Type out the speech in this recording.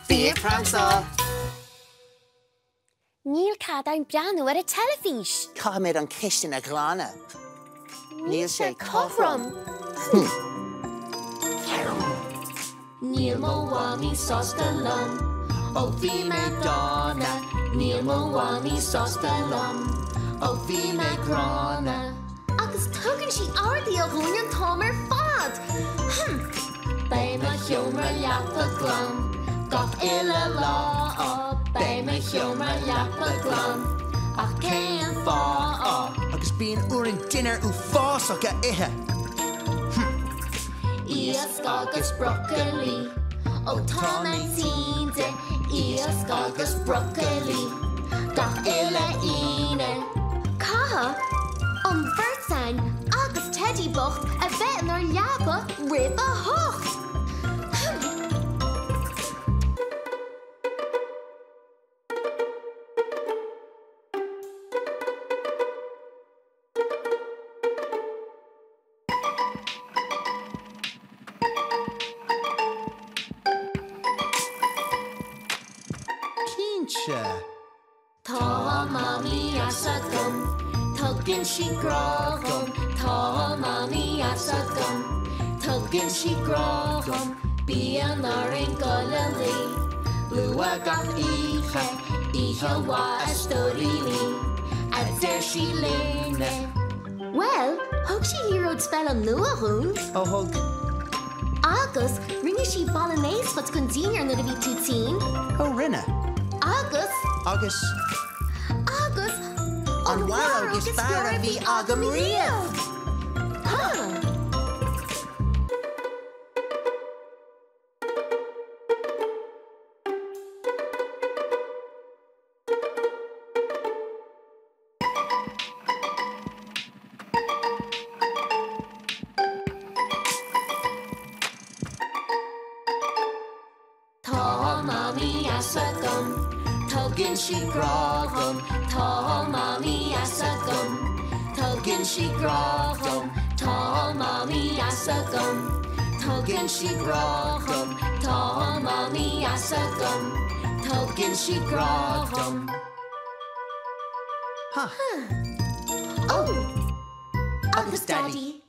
Bír Pramsáil. Níl cadain breanú ar a telefís. Cáimid an ciste na glána. Níl sé cothrom. Níl mo bhánaí sásta lom, ó bhí me dána. Níl mo bhánaí sásta lom, ó bhí me grána. Agus tugann sí ardí a bhún an támar fad. Bé me cheomra leapa glam, gach ile lá á. Bé me cheomra leapa glam, ach céan fá á. Agus bíon uair dinner ú fásach a ithe. Íos agus broccoli, ó tána tínte. Íos agus broccoli, gach ile ine. Caha, an bhirtsain agus teddy bocht a bheith nar leaba rib a hocht. Tá mami as a gum, tugann si grátham. Tá mami as a gum, tugann si grátham. Bí an áirín gola lí, lua gach ihe wa a stórí lí, a deir si léine. Well, thug sí híróid spell an nua hún. Ó thug. Agus, rinne sí bolognese fat gon dínar na bhí tú tín. Ó rinne. Agus, Agus. An war agus fear a bhí agam riamh. Tá mami as a gum, tugann si grátham. Tá mami as a gum, tugann si grátham. Tá mami as a gum, tugann si grátham. Tá mami as a gum, tugann si grátham. Oh, agus daddy.